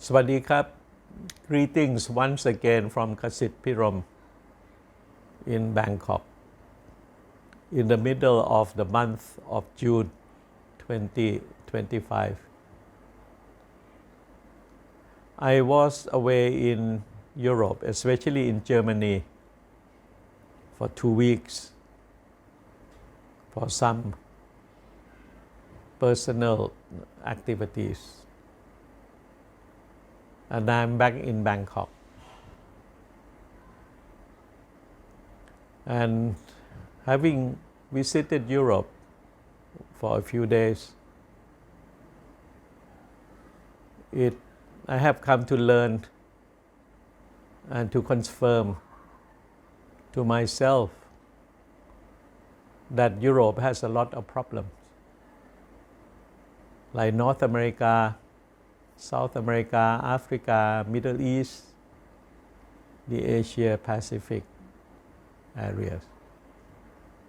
สวัสดีครับ Greetings once again from Kasit Piromya in Bangkok in the middle of the month of June 2025. I was away in Europe, especially in Germany, for 2 weeks for some personal activities. And I'm back in Bangkok. And having visited Europe for a few days, I have come to learn and to confirm to myself that Europe has a lot of problems, like North America, South America, Africa, Middle East, the Asia Pacific areas.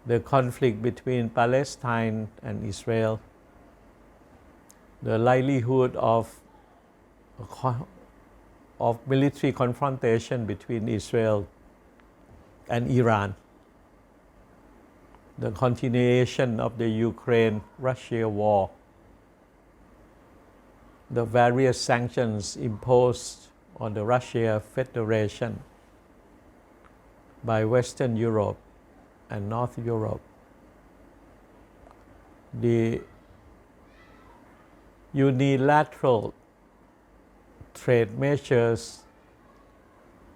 The conflict between Palestine and Israel, the likelihood of military confrontation between Israel and Iran, the continuation of the Ukraine-Russia war, the various sanctions imposed on the Russia Federation by Western Europe and North Europe, the unilateral trade measures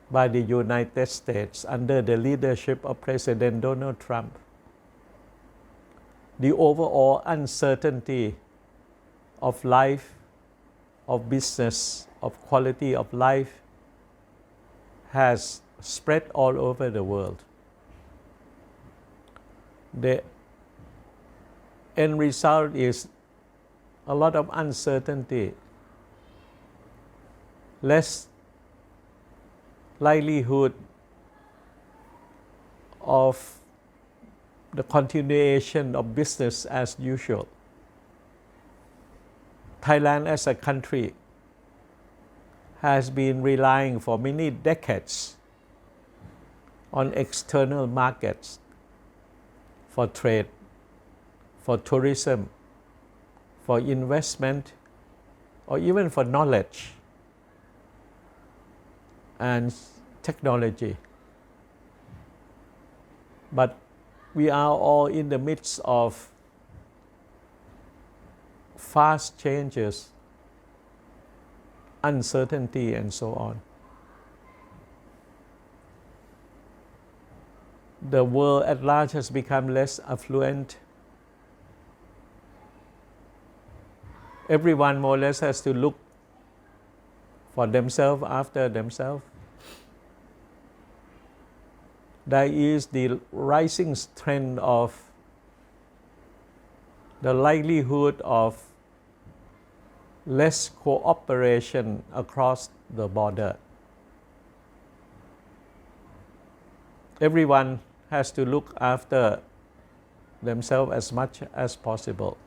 by the United States under the leadership of President Donald Trump, the overall uncertainty of life, of business, of quality of life has spread all over the world. The end result is a lot of uncertainty, less likelihood of the continuation of business as usual. Thailand as a country has been relying for many decades on external markets for trade, for tourism, for investment, or even for knowledge and technology. But we are all in the midst of fast changes, uncertainty, and so on. The world at large has become less affluent. Everyone more or less has to look for themselves after themselves. There is the rising trend of the likelihood of less cooperation across the border. Everyone has to look after themselves as much as possible.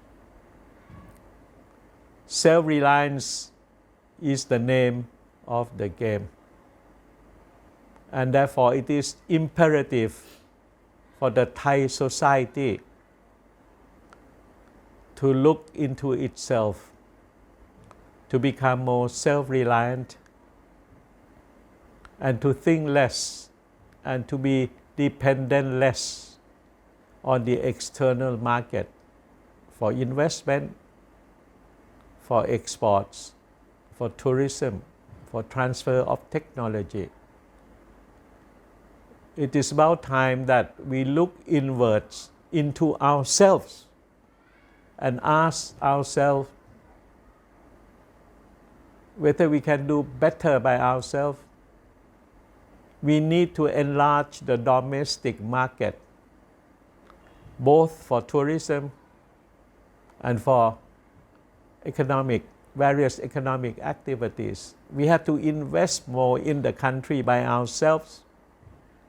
Self-reliance is the name of the game. And therefore it is imperative for the Thai society to look into itself, to become more self-reliant, and to think less, and to be dependent less on the external market for investment, for exports, for tourism, for transfer of technology. It is about time that we look inwards into ourselves and ask ourselves whether we can do better by ourselves. We need to enlarge the domestic market, both for tourism and for various economic activities. We have to invest more in the country by ourselves.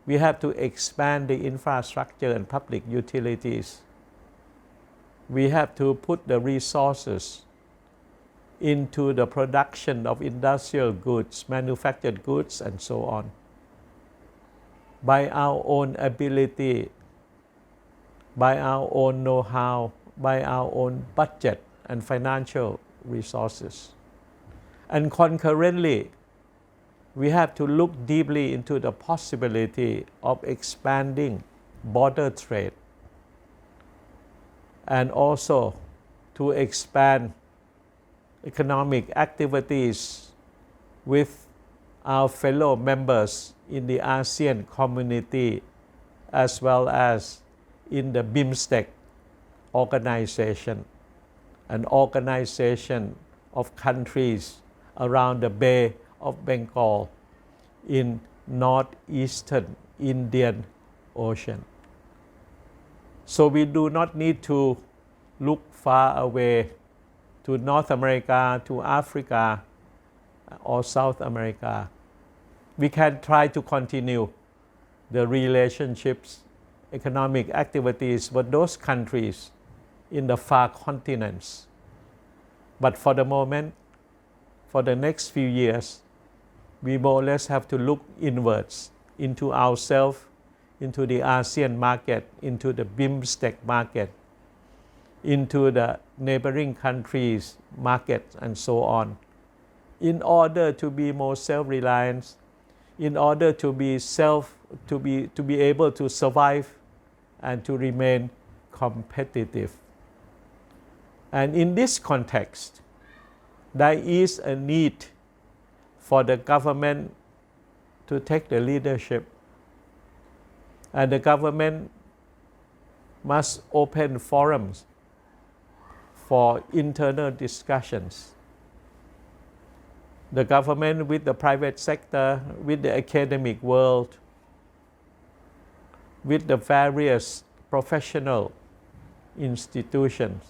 We have to expand the infrastructure and public utilities. We have to put the resources into the production of industrial goods, manufactured goods, and so on, by our own ability, by our own know-how, by our own budget and financial resources. And concurrently, we have to look deeply into the possibility of expanding border trade and also to expand economic activities with our fellow members in the ASEAN community as well as in the BIMSTEC organization, an organization of countries around the Bay of Bengal in northeastern Indian Ocean. So we do not need to look far away to North America, to Africa, or South America. We can try to continue the relationships, economic activities with those countries in the far continents. But for the moment, for the next few years, we more or less have to look inwards into ourselves, into the ASEAN market, into the BIMSTEC market, into the neighboring countries' markets, and so on, in order to be more self-reliant, in order to be able to survive and to remain competitive. And in this context, there is a need for the government to take the leadership, and the government must open forums for internal discussions. The government with the private sector, with the academic world, with the various professional institutions,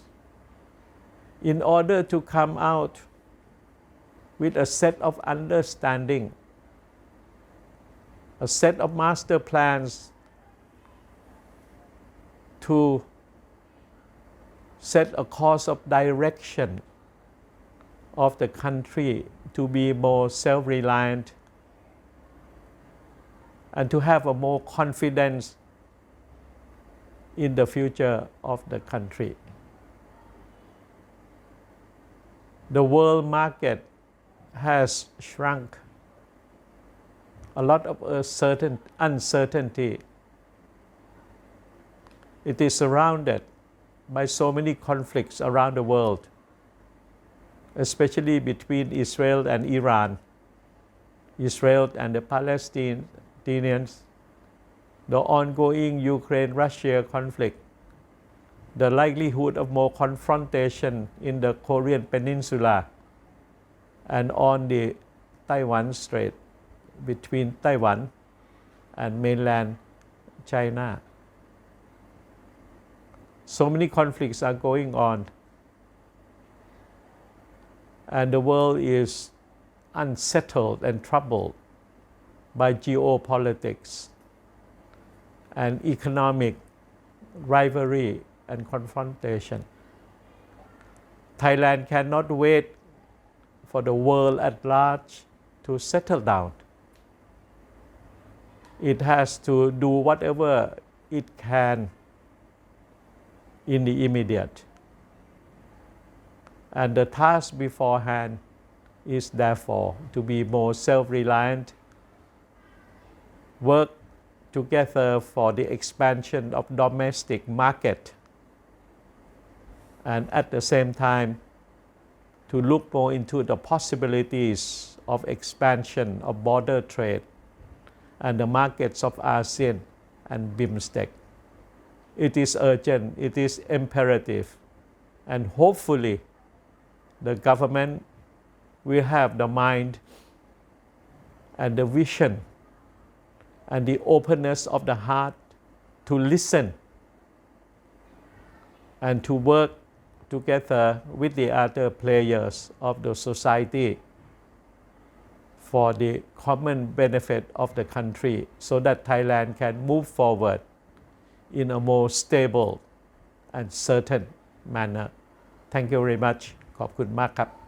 in order to come out with a set of understanding, a set of master plans to set a course of direction of the country to be more self-reliant and to have a more confidence in the future of the country. The world market has shrunk. A lot of uncertainty. It is surrounded by so many conflicts around the world, especially between Israel and Iran, Israel and the Palestinians, the ongoing Ukraine-Russia conflict, the likelihood of more confrontation in the Korean Peninsula and on the Taiwan Strait between Taiwan and mainland China. So many conflicts are going on, and the world is unsettled and troubled by geopolitics and economic rivalry and confrontation. Thailand cannot wait for the world at large to settle down. It has to do whatever it can in the immediate. And the task beforehand is therefore to be more self-reliant, work together for the expansion of domestic market, and at the same time to look more into the possibilities of expansion of border trade and the markets of ASEAN and BIMSTEC. It is urgent, it is imperative, and hopefully the government will have the mind and the vision and the openness of the heart to listen and to work together with the other players of the society for the common benefit of the country, so that Thailand can move forward in a more stable and certain manner. Thank you very much. ขอบคุณมากครับ